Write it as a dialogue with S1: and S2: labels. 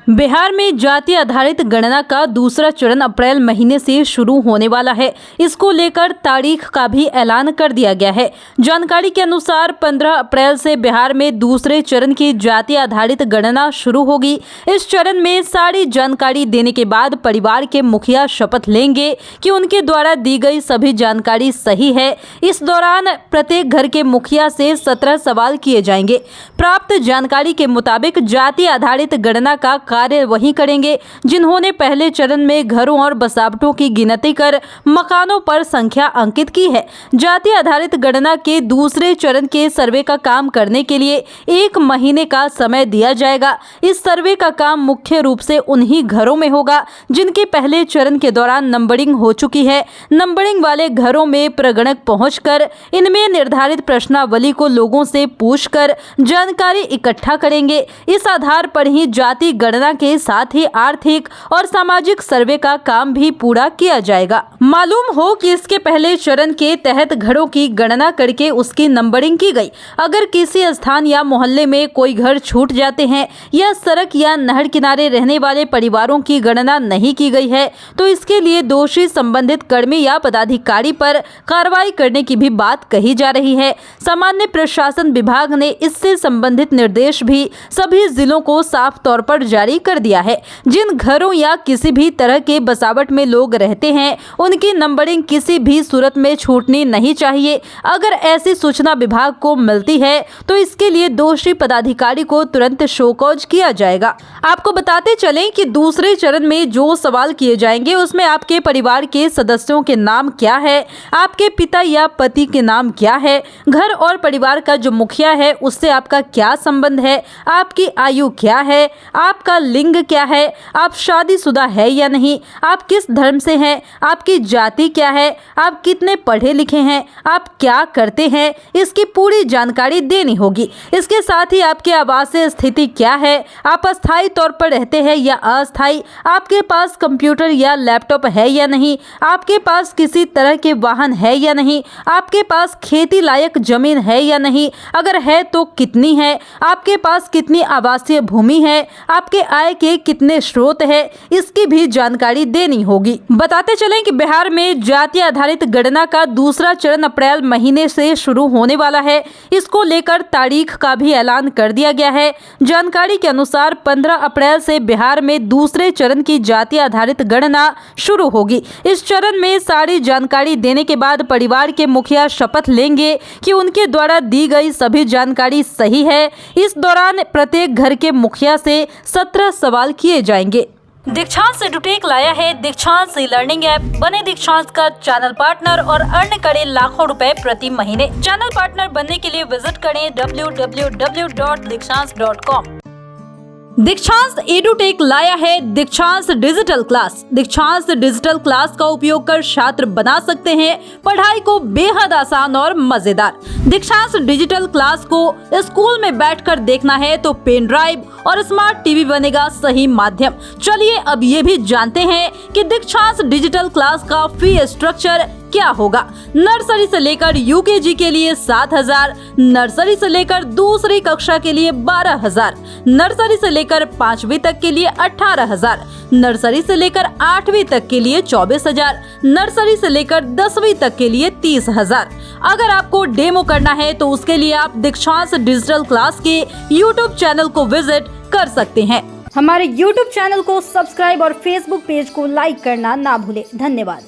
S1: बिहार में जाति आधारित गणना का दूसरा चरण अप्रैल महीने से शुरू होने वाला है। इसको लेकर तारीख का भी ऐलान कर दिया गया है। जानकारी के अनुसार 15 अप्रैल से बिहार में दूसरे चरण की जाति आधारित गणना शुरू होगी। इस चरण में सारी जानकारी देने के बाद परिवार के मुखिया शपथ लेंगे कि उनके द्वारा दी गई सभी जानकारी सही है। इस दौरान प्रत्येक घर के मुखिया से 17 सवाल किए जाएंगे। प्राप्त जानकारी के मुताबिक जाति आधारित गणना का कार्य वही करेंगे जिन्होंने पहले चरण में घरों और बसावटों की गिनती कर मकानों पर संख्या अंकित की है। जाति आधारित गणना के दूसरे चरण के सर्वे का काम करने के लिए 1 महीने का समय दिया जाएगा। इस सर्वे का काम मुख्य रूप से उन्हीं घरों में होगा जिनके पहले चरण के दौरान नंबरिंग हो चुकी है। नंबरिंग वाले घरों में प्रगणक पहुंचकर इनमें निर्धारित प्रश्नावली को लोगों से पूछकर जानकारी इकट्ठा करेंगे। इस आधार पर ही जाति गणना के साथ ही आर्थिक और सामाजिक सर्वे का काम भी पूरा किया जाएगा। मालूम हो कि इसके पहले चरण के तहत घरों की गणना करके उसकी नंबरिंग की गई। अगर किसी स्थान या मोहल्ले में कोई घर छूट जाते हैं या सड़क या नहर किनारे रहने वाले परिवारों की गणना नहीं की गई है तो इसके लिए दोषी संबंधित कर्मी या पदाधिकारी पर कार्रवाई करने की भी बात कही जा रही है। सामान्य प्रशासन विभाग ने इससे संबंधित निर्देश भी सभी जिलों को साफ तौर पर जारी कर दिया है। जिन घरों या किसी भी तरह के बसावट में लोग रहते हैं उनकी नंबरिंग किसी भी सूरत में छूटनी नहीं चाहिए। अगर ऐसी सूचना विभाग को मिलती है तो इसके लिए दोषी पदाधिकारी को तुरंत शोकॉज किया जाएगा। आपको बताते चलें कि दूसरे चरण में जो सवाल किए जाएंगे उसमें आपके परिवार के सदस्यों के नाम क्या है, आपके पिता या पति के नाम क्या है, घर और परिवार का जो मुखिया है उससे आपका क्या संबंध है, आपकी आयु क्या है, आपका लिंग क्या है, आप शादीशुदा है या नहीं, आप किस धर्म से हैं, आपकी जाति क्या है, आप कितने पढ़े लिखे हैं, आप क्या करते हैं, इसकी पूरी जानकारी देनी होगी। इसके साथ ही आपकी आवासीय स्थिति क्या है, आप अस्थायी तौर पर रहते हैं या अस्थायी, आपके पास कंप्यूटर या लैपटॉप है या नहीं, आपके पास किसी तरह के वाहन है या नहीं, आपके पास खेती लायक जमीन है या नहीं, अगर है तो कितनी है, आपके पास कितनी आवासीय भूमि है, आपके आय के कितने स्रोत है, इसकी भी जानकारी देनी होगी। बताते चलें कि बिहार में जाति आधारित गणना का दूसरा चरण अप्रैल महीने से शुरू होने वाला है। इसको लेकर तारीख का भी ऐलान कर दिया गया है। जानकारी के अनुसार 15 अप्रैल से बिहार में दूसरे चरण की जाति आधारित गणना शुरू होगी। इस चरण में सारी जानकारी देने के बाद परिवार के मुखिया शपथ लेंगे कि उनके द्वारा दी गई सभी जानकारी सही है। इस दौरान प्रत्येक घर के मुखिया से 17 सवाल किए जाएंगे। दीक्षांत एडुटेक लाया है दीक्षांत लर्निंग ऐप। बने दीक्षांत का चैनल पार्टनर और अर्न करें लाखों रुपए प्रति महीने। चैनल पार्टनर बनने के लिए विजिट करें www.दीक्षांत.com। दीक्षांत एडुटेक लाया है दीक्षांत डिजिटल क्लास। दीक्षांत डिजिटल क्लास का उपयोग कर छात्र बना सकते हैं पढ़ाई को बेहद आसान और मजेदार। दीक्षांत डिजिटल क्लास को स्कूल में बैठकर देखना है तो पेन ड्राइव और स्मार्ट टीवी बनेगा सही माध्यम। चलिए अब ये भी जानते हैं कि दीक्षांत डिजिटल क्लास का फी स्ट्रक्चर क्या होगा। नर्सरी से लेकर यूकेजी के लिए 7,000, नर्सरी से लेकर दूसरी कक्षा के लिए 12,000, नर्सरी से लेकर 5वीं तक के लिए 18,000, नर्सरी से लेकर 8वीं तक के लिए 24,000, नर्सरी से लेकर 10वीं तक के लिए 30,000। अगर आपको डेमो करना है तो उसके लिए आप दीक्षांत डिजिटल क्लास के यूट्यूब चैनल को विजिट कर सकते हैं।
S2: हमारे यूट्यूब चैनल को सब्सक्राइब और फेसबुक पेज को लाइक करना ना भूले। धन्यवाद।